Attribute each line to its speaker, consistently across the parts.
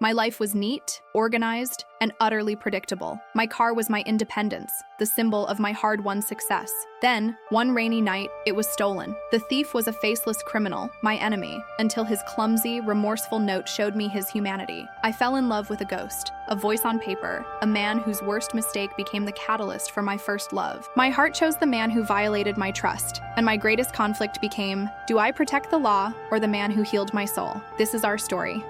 Speaker 1: My life was neat, organized, and utterly predictable. My car was my independence, the symbol of my hard-won success. Then, one rainy night, it was stolen. The thief was a faceless criminal, my enemy, until his clumsy, remorseful note showed me his humanity. I fell in love with a ghost, a voice on paper, a man whose worst mistake became the catalyst for my first love. My heart chose the man who violated my trust, and my greatest conflict became, do I protect the law or the man who healed my soul? This is our story.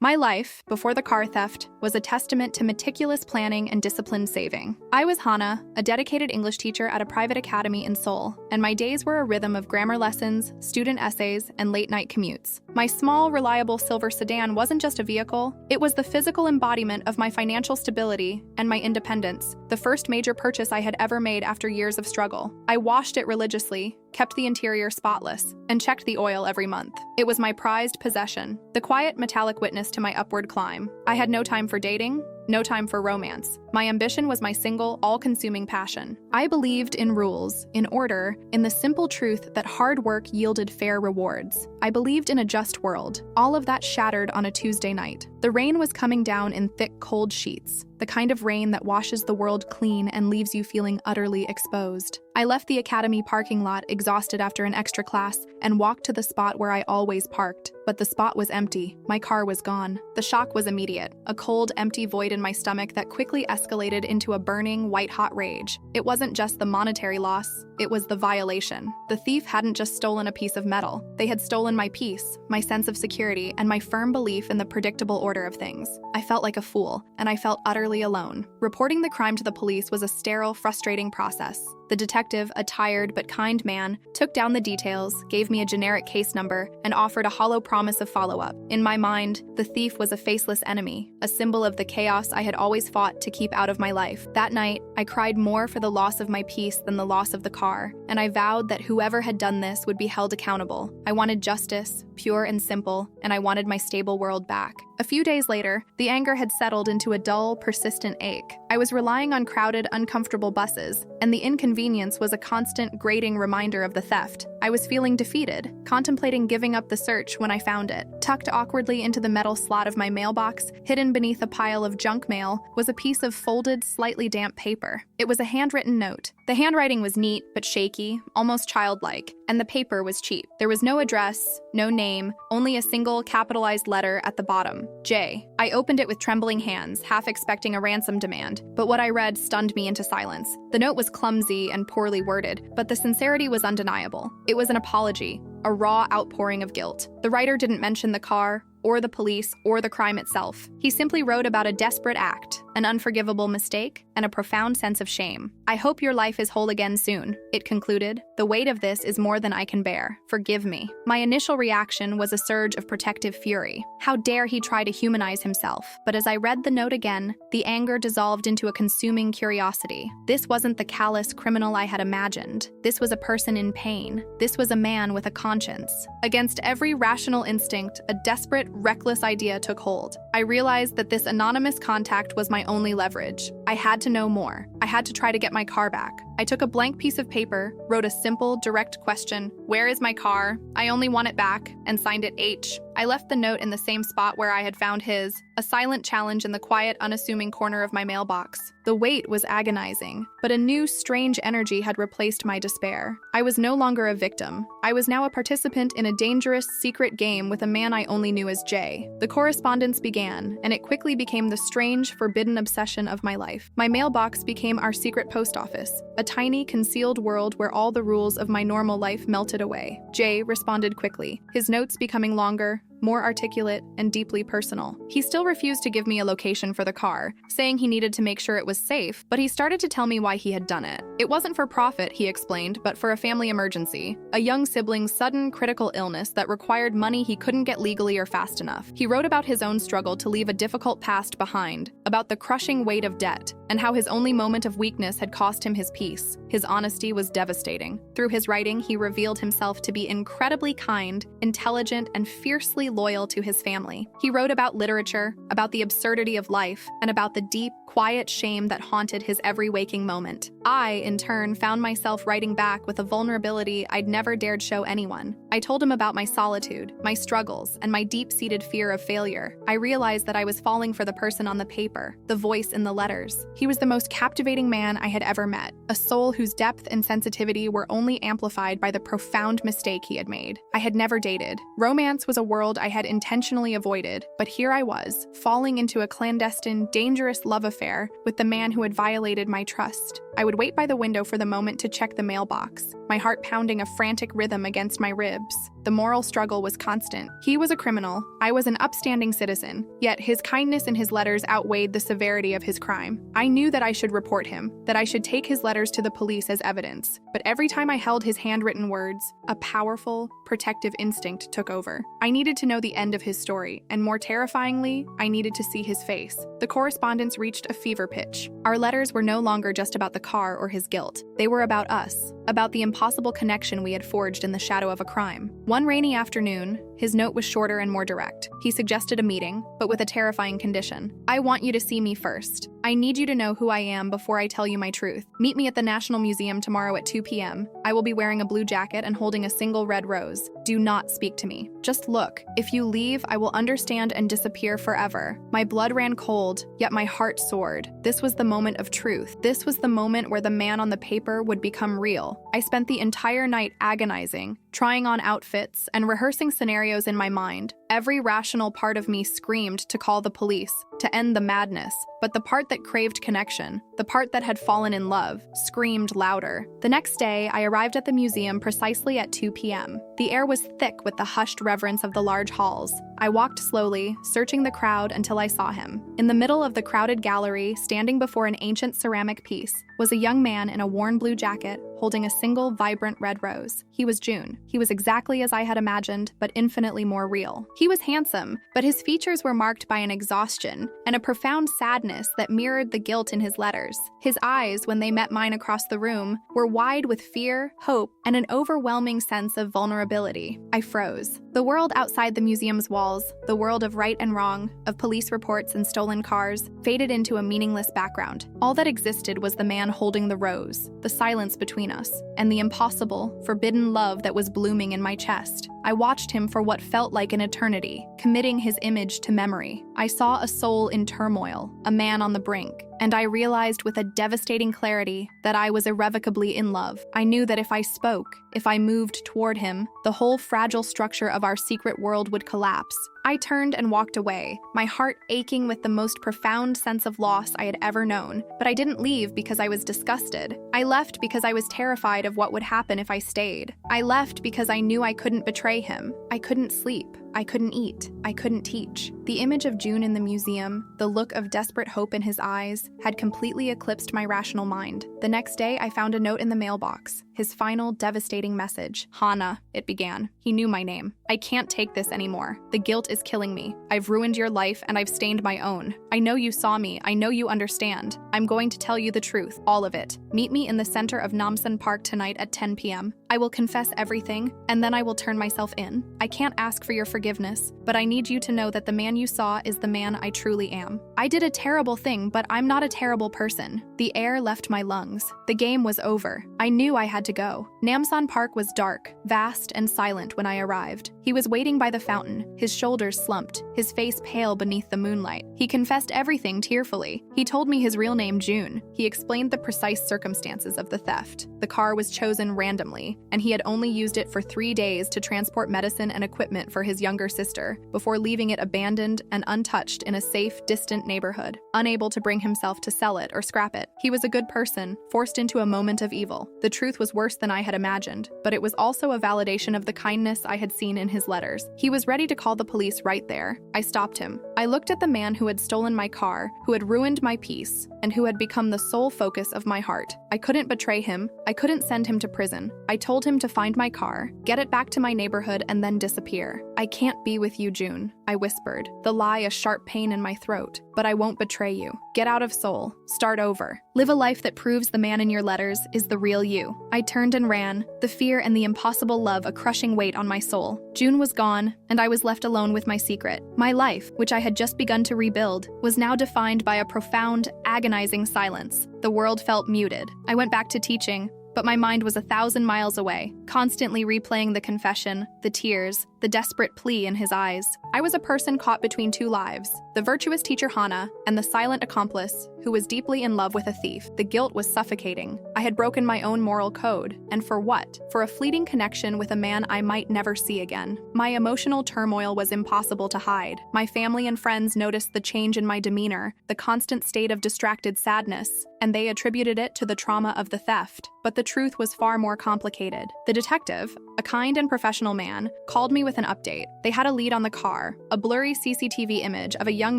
Speaker 1: My life, before the car theft, was a testament to meticulous planning and disciplined saving. I was Hannah, a dedicated English teacher at a private academy in Seoul, and my days were a rhythm of grammar lessons, student essays, and late-night commutes. My small, reliable silver sedan wasn't just a vehicle, it was the physical embodiment of my financial stability and my independence, the first major purchase I had ever made after years of struggle. I washed it religiously, kept the interior spotless, and checked the oil every month. It was my prized possession, the quiet metallic witness to my upward climb. I had no time for dating, no time for romance. My ambition was my single, all-consuming passion. I believed in rules, in order, in the simple truth that hard work yielded fair rewards. I believed in a just world. All of that shattered on a Tuesday night. The rain was coming down in thick, cold sheets, the kind of rain that washes the world clean and leaves you feeling utterly exposed. I left the academy parking lot exhausted after an extra class and walked to the spot where I always parked. But the spot was empty. My car was gone. The shock was immediate, a cold, empty void in my stomach that quickly escalated into a burning, white-hot rage. It wasn't just the monetary loss, it was the violation. The thief hadn't just stolen a piece of metal. They had stolen my peace, my sense of security, and my firm belief in the predictable order of things. I felt like a fool, and I felt utterly alone. Reporting the crime to the police was a sterile, frustrating process. The detective, a tired but kind man, took down the details, gave me a generic case number, and offered a hollow promise of follow-up. In my mind, the thief was a faceless enemy, a symbol of the chaos I had always fought to keep out of my life. That night, I cried more for the loss of my peace than the loss of the car, and I vowed that whoever had done this would be held accountable. I wanted justice, pure and simple, and I wanted my stable world back. A few days later, the anger had settled into a dull, persistent ache. I was relying on crowded, uncomfortable buses, and the inconvenience was a constant, grating reminder of the theft. I was feeling defeated, contemplating giving up the search when I found it. Tucked awkwardly into the metal slot of my mailbox, hidden beneath a pile of junk mail, was a piece of folded, slightly damp paper. It was a handwritten note. The handwriting was neat but shaky, almost childlike, and the paper was cheap. There was no address, no name, only a single capitalized letter at the bottom, J. I opened it with trembling hands, half expecting a ransom demand, but what I read stunned me into silence. The note was clumsy and poorly worded, but the sincerity was undeniable. It was an apology, a raw outpouring of guilt. The writer didn't mention the car, or the police, or the crime itself. He simply wrote about a desperate act, an unforgivable mistake, and a profound sense of shame. I hope your life is whole again soon, it concluded. The weight of this is more than I can bear. Forgive me. My initial reaction was a surge of protective fury. How dare he try to humanize himself? But as I read the note again, the anger dissolved into a consuming curiosity. This wasn't the callous criminal I had imagined. This was a person in pain. This was a man with a conscience. Against every rational instinct, a desperate, reckless idea took hold. I realized that this anonymous contact was my only leverage. I had to know more. I had to try to get my car back. I took a blank piece of paper, wrote a simple, direct question, "Where is my car? I only want it back," and signed it H. I left the note in the same spot where I had found his, a silent challenge in the quiet, unassuming corner of my mailbox. The wait was agonizing, but a new, strange energy had replaced my despair. I was no longer a victim. I was now a participant in a dangerous, secret game with a man I only knew as Jay. The correspondence began, and it quickly became the strange, forbidden obsession of my life. My mailbox became our secret post office, a tiny, concealed world where all the rules of my normal life melted away. Jay responded quickly, his notes becoming longer, more articulate, and deeply personal. He still refused to give me a location for the car, saying he needed to make sure it was safe, but he started to tell me why he had done it. It wasn't for profit, he explained, but for a family emergency, a young sibling's sudden critical illness that required money he couldn't get legally or fast enough. He wrote about his own struggle to leave a difficult past behind, about the crushing weight of debt, and how his only moment of weakness had cost him his peace. His honesty was devastating. Through his writing, he revealed himself to be incredibly kind, intelligent, and fiercely loyal to his family. He wrote about literature, about the absurdity of life, and about the deep, quiet shame that haunted his every waking moment. I, in turn, found myself writing back with a vulnerability I'd never dared show anyone. I told him about my solitude, my struggles, and my deep-seated fear of failure. I realized that I was falling for the person on the paper, the voice in the letters. He was the most captivating man I had ever met, a soul whose depth and sensitivity were only amplified by the profound mistake he had made. I had never dated. Romance was a world I had intentionally avoided, but here I was, falling into a clandestine, dangerous love affair with the man who had violated my trust. I would wait by the window for the moment to check the mailbox, my heart pounding a frantic rhythm against my ribs. The moral struggle was constant. He was a criminal. I was an upstanding citizen, yet his kindness in his letters outweighed the severity of his crime. I knew that I should report him, that I should take his letters to the police as evidence, but every time I held his handwritten words, a powerful, protective instinct took over. I needed to know the end of his story, and more terrifyingly, I needed to see his face. The correspondence reached a fever pitch. Our letters were no longer just about the car or his guilt. They were about us, about the impossible connection we had forged in the shadow of a crime. One rainy afternoon, his note was shorter and more direct. He suggested a meeting, but with a terrifying condition. I want you to see me first. I need you to know who I am before I tell you my truth. Meet me at the National Museum tomorrow at 2 p.m. I will be wearing a blue jacket and holding a single red rose. Do not speak to me. Just look. If you leave, I will understand and disappear forever. My blood ran cold, yet my heart soared. This was the moment of truth. This was the moment where the man on the paper would become real. I spent the entire night agonizing, trying on outfits, and rehearsing scenarios in my mind. Every rational part of me screamed to call the police, to end the madness, but the part that craved connection, the part that had fallen in love, screamed louder. The next day, I arrived at the museum precisely at 2 p.m. The air was thick with the hushed reverence of the large halls. I walked slowly, searching the crowd until I saw him. In the middle of the crowded gallery, standing before an ancient ceramic piece, was a young man in a worn blue jacket, holding a single vibrant red rose. He was June. He was exactly as I had imagined, but infinitely more real. He was handsome, but his features were marked by an exhaustion and a profound sadness that mirrored the guilt in his letters. His eyes, when they met mine across the room, were wide with fear, hope, and an overwhelming sense of vulnerability. I froze. The world outside the museum's walls, the world of right and wrong, of police reports and stolen cars, faded into a meaningless background. All that existed was the man holding the rose, the silence between us, and the impossible, forbidden love that was blooming in my chest. I watched him for what felt like an eternity, committing his image to memory. I saw a soul in turmoil, a man on the brink, and I realized with a devastating clarity that I was irrevocably in love. I knew that if I spoke, if I moved toward him, the whole fragile structure of our secret world would collapse. I turned and walked away, my heart aching with the most profound sense of loss I had ever known. But I didn't leave because I was disgusted. I left because I was terrified of what would happen if I stayed. I left because I knew I couldn't betray him. I couldn't sleep. I couldn't eat. I couldn't teach. The image of June in the museum, the look of desperate hope in his eyes, had completely eclipsed my rational mind. The next day, I found a note in the mailbox. His final, devastating message. Hannah, it began. He knew my name. I can't take this anymore. The guilt is killing me. I've ruined your life and I've stained my own. I know you saw me. I know you understand. I'm going to tell you the truth, all of it. Meet me in the center of Namsan Park tonight at 10 p.m. I will confess everything, and then I will turn myself in. I can't ask for your forgiveness, but I need you to know that the man you saw is the man I truly am. I did a terrible thing, but I'm not a terrible person. The air left my lungs. The game was over. I knew I had to go. Namsan Park was dark, vast, and silent when I arrived. He was waiting by the fountain, his shoulders slumped, his face pale beneath the moonlight. He confessed everything tearfully. He told me his real name, June. He explained the precise circumstances of the theft. The car was chosen randomly, and he had only used it for 3 days to transport medicine and equipment for his younger sister, before leaving it abandoned and untouched in a safe, distant neighborhood, unable to bring himself to sell it or scrap it. He was a good person, forced into a moment of evil. The truth was worse than I had imagined, but it was also a validation of the kindness I had seen in his letters. He was ready to call the police right there. I stopped him. I looked at the man who had stolen my car, who had ruined my peace, and who had become the sole focus of my heart. I couldn't betray him. I couldn't send him to prison. I told him to find my car, get it back to my neighborhood, and then disappear. I can't be with you, June. I whispered, the lie a sharp pain in my throat. But I won't betray you. Get out of Seoul. Start over. Live a life that proves the man in your letters is the real you. I turned and ran, the fear and the impossible love a crushing weight on my soul. June was gone, and I was left alone with my secret. My life, which I had just begun to rebuild, was now defined by a profound, agonizing silence. The world felt muted. I went back to teaching, but my mind was 1,000 miles away, constantly replaying the confession, the tears, the desperate plea in his eyes. I was a person caught between two lives, the virtuous teacher Hana and the silent accomplice who was deeply in love with a thief. The guilt was suffocating. I had broken my own moral code, and for what? For a fleeting connection with a man I might never see again. My emotional turmoil was impossible to hide. My family and friends noticed the change in my demeanor, the constant state of distracted sadness, and they attributed it to the trauma of the theft. But the truth was far more complicated. The detective, a kind and professional man, called me with an update. They had a lead on the car, a blurry CCTV image of a young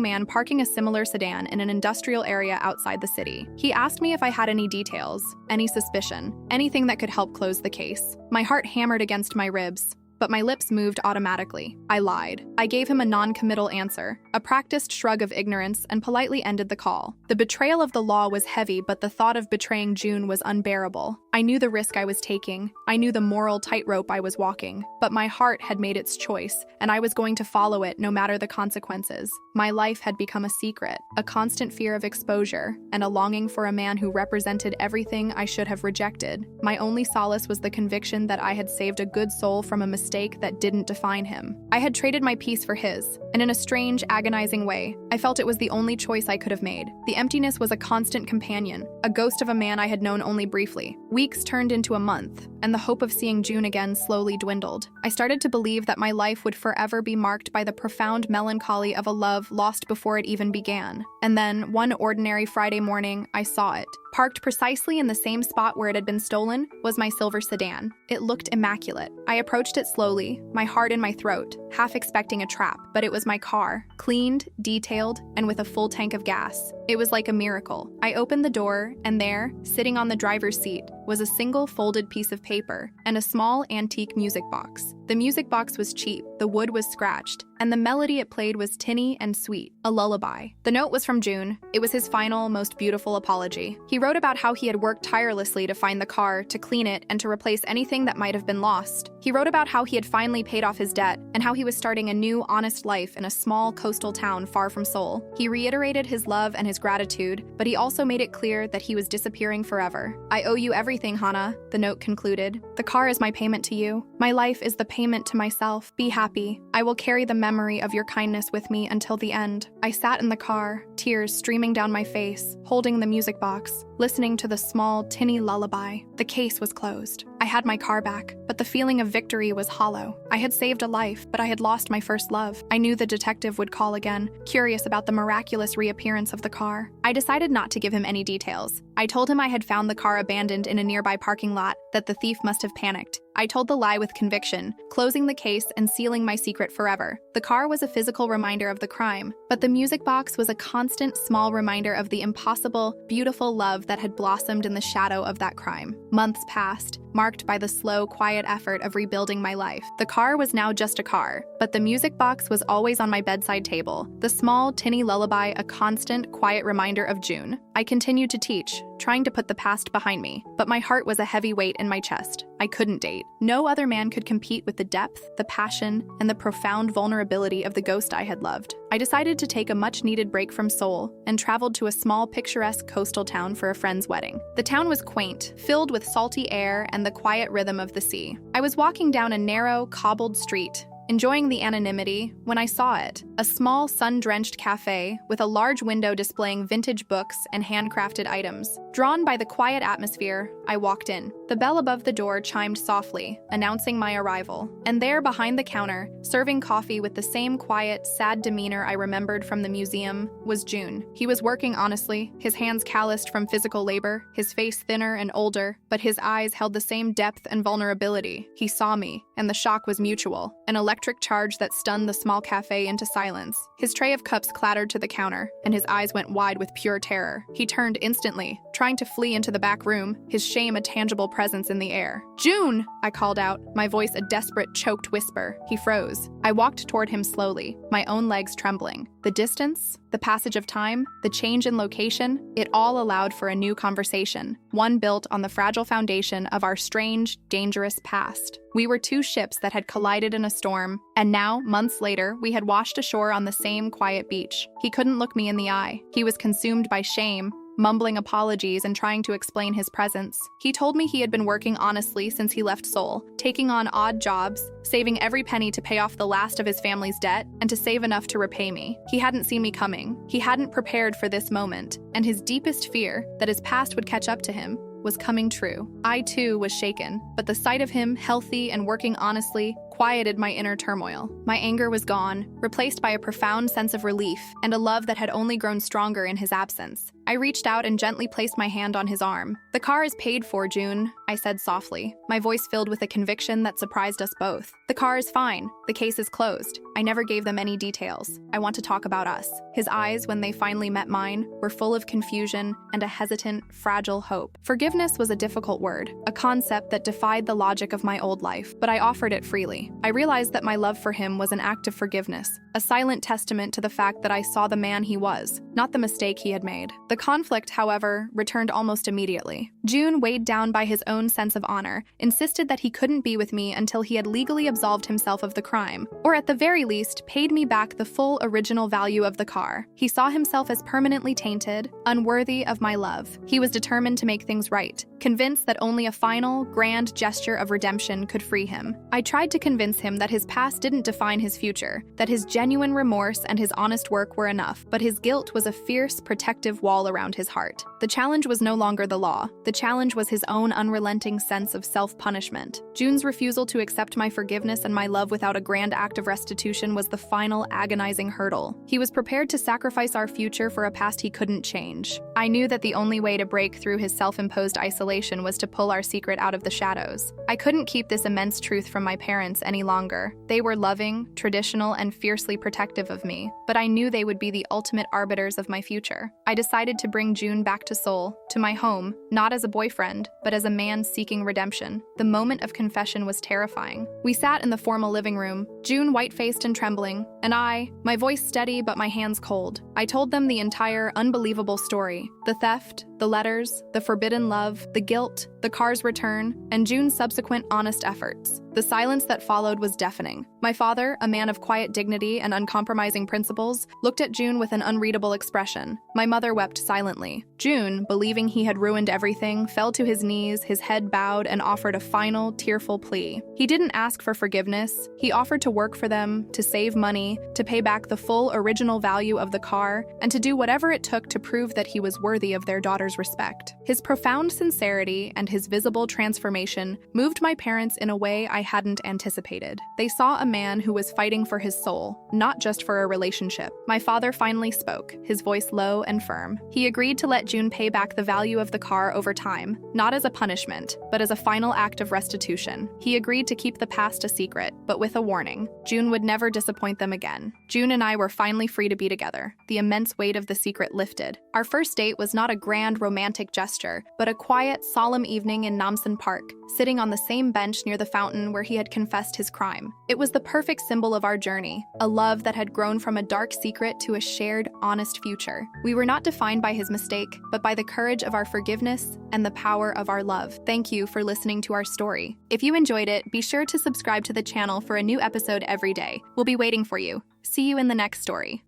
Speaker 1: man parking a similar sedan in an industrial area outside the city. He asked me if I had any details, any suspicion, anything that could help close the case. My heart hammered against my ribs, but my lips moved automatically. I lied. I gave him a non-committal answer, a practiced shrug of ignorance, and politely ended the call. The betrayal of the law was heavy, but the thought of betraying June was unbearable. I knew the risk I was taking. I knew the moral tightrope I was walking, but my heart had made its choice, and I was going to follow it no matter the consequences. My life had become a secret, a constant fear of exposure, and a longing for a man who represented everything I should have rejected. My only solace was the conviction that I had saved a good soul from a mistake that didn't define him. I had traded my peace for his, and in a strange, agonizing way, I felt it was the only choice I could have made. The emptiness was a constant companion, a ghost of a man I had known only briefly. Weeks turned into a month, and the hope of seeing June again slowly dwindled. I started to believe that my life would forever be marked by the profound melancholy of a love lost before it even began. And then, one ordinary Friday morning, I saw it. Parked precisely in the same spot where it had been stolen was my silver sedan. It looked immaculate. I approached it slowly, my heart in my throat, half expecting a trap, but it was my car, cleaned, detailed, and with a full tank of gas. It was like a miracle. I opened the door, and there, sitting on the driver's seat, was a single folded piece of paper and a small antique music box. The music box was cheap, the wood was scratched, and the melody it played was tinny and sweet, a lullaby. The note was from June. It was his final, most beautiful apology. He wrote about how he had worked tirelessly to find the car, to clean it, and to replace anything that might have been lost. He wrote about how he had finally paid off his debt, and how he was starting a new, honest life in a small coastal town far from Seoul. He reiterated his love and his gratitude, but he also made it clear that he was disappearing forever. I owe you everything, Hana, the note concluded. The car is my payment to you. My life is the payment to myself. Be happy. I will carry the memory of your kindness with me until the end. I sat in the car, tears streaming down my face, holding the music box, listening to the small, tinny lullaby. The case was closed. I had my car back, but the feeling of victory was hollow. I had saved a life, but I had lost my first love. I knew the detective would call again, curious about the miraculous reappearance of the car. I decided not to give him any details. I told him I had found the car abandoned in a nearby parking lot, that the thief must have panicked. I told the lie with conviction, closing the case and sealing my secret forever. The car was a physical reminder of the crime, but the music box was a constant, small reminder of the impossible, beautiful love that had blossomed in the shadow of that crime. Months passed, marked by the slow, quiet effort of rebuilding my life. The car was now just a car, but the music box was always on my bedside table. The small, tinny lullaby, a constant, quiet reminder of June. I continued to teach, trying to put the past behind me, but my heart was a heavy weight in my chest. I couldn't date. No other man could compete with the depth, the passion, and the profound vulnerability of the ghost I had loved. I decided to take a much-needed break from Seoul and traveled to a small, picturesque coastal town for a friend's wedding. The town was quaint, filled with salty air and the quiet rhythm of the sea. I was walking down a narrow, cobbled street, enjoying the anonymity, when I saw it, a small sun-drenched cafe with a large window displaying vintage books and handcrafted items. Drawn by the quiet atmosphere, I walked in. The bell above the door chimed softly, announcing my arrival. And there, behind the counter, serving coffee with the same quiet, sad demeanor I remembered from the museum, was June. He was working honestly, his hands calloused from physical labor, his face thinner and older, but his eyes held the same depth and vulnerability. He saw me, and the shock was mutual, an electric charge that stunned the small cafe into silence. His tray of cups clattered to the counter, and his eyes went wide with pure terror. He turned instantly, trying to flee into the back room, his shame a tangible presence in the air. "June!" I called out, my voice a desperate, choked whisper. He froze. I walked toward him slowly, my own legs trembling. The distance, the passage of time, the change in location, it all allowed for a new conversation, one built on the fragile foundation of our strange, dangerous past. We were two ships that had collided in a storm, and now, months later, we had washed ashore on the same quiet beach. He couldn't look me in the eye. He was consumed by shame, mumbling apologies and trying to explain his presence. He told me he had been working honestly since he left Seoul, taking on odd jobs, saving every penny to pay off the last of his family's debt and to save enough to repay me. He hadn't seen me coming. He hadn't prepared for this moment, and his deepest fear, that his past would catch up to him, was coming true. I too was shaken, but the sight of him, healthy and working honestly, quieted my inner turmoil. My anger was gone, replaced by a profound sense of relief and a love that had only grown stronger in his absence. I reached out and gently placed my hand on his arm. "The car is paid for, June," I said softly, my voice filled with a conviction that surprised us both. "The car is fine. The case is closed." I never gave them any details. "I want to talk about us." His eyes, when they finally met mine, were full of confusion and a hesitant, fragile hope. Forgiveness was a difficult word, a concept that defied the logic of my old life, but I offered it freely. I realized that my love for him was an act of forgiveness, a silent testament to the fact that I saw the man he was, not the mistake he had made. The conflict, however, returned almost immediately. June, weighed down by his own sense of honor, insisted that he couldn't be with me until he had legally absolved himself of the crime, or at the very least, paid me back the full original value of the car. He saw himself as permanently tainted, unworthy of my love. He was determined to make things right, convinced that only a final, grand gesture of redemption could free him. I tried to convince him that his past didn't define his future, that his genuine remorse and his honest work were enough, but his guilt was a fierce, protective wall around his heart. The challenge was no longer the law. The challenge was his own unrelenting sense of self-punishment. June's refusal to accept my forgiveness and my love without a grand act of restitution was the final, agonizing hurdle. He was prepared to sacrifice our future for a past he couldn't change. I knew that the only way to break through his self-imposed isolation was to pull our secret out of the shadows. I couldn't keep this immense truth from my parents any longer. They were loving, traditional, and fiercely protective of me, but I knew they would be the ultimate arbiters of my future. I decided to bring June back to Seoul, to my home, not as a boyfriend, but as a man seeking redemption. The moment of confession was terrifying. We sat in the formal living room, June white-faced and trembling, and I, my voice steady but my hands cold. I told them the entire unbelievable story: the theft, the letters, the forbidden love, the guilt, the car's return, and June's subsequent honest efforts. The silence that followed was deafening. My father, a man of quiet dignity and uncompromising principles, looked at June with an unreadable expression. My mother wept silently. June, believing he had ruined everything, fell to his knees, his head bowed, and offered a final, tearful plea. He didn't ask for forgiveness. He offered to work for them, to save money, to pay back the full original value of the car, and to do whatever it took to prove that he was worthy of their daughter's respect. His profound sincerity and his visible transformation moved my parents in a way I hadn't anticipated. They saw a man who was fighting for his soul, not just for a relationship. My father finally spoke, his voice low and firm. He agreed to let June pay back the value of the car over time, not as a punishment, but as a final act of restitution. He agreed to keep the past a secret, but with a warning: June would never disappoint them again. June and I were finally free to be together. The immense weight of the secret lifted. Our first date was not a grand romantic gesture, but a quiet, solemn evening in Namsan Park, sitting on the same bench near the fountain where he had confessed his crime. It was the perfect symbol of our journey, a love that had grown from a dark secret to a shared, honest future. We were not defined by his mistake, but by the courage of our forgiveness and the power of our love. Thank you for listening to our story. If you enjoyed it, be sure to subscribe to the channel for a new episode every day. We'll be waiting for you. See you in the next story.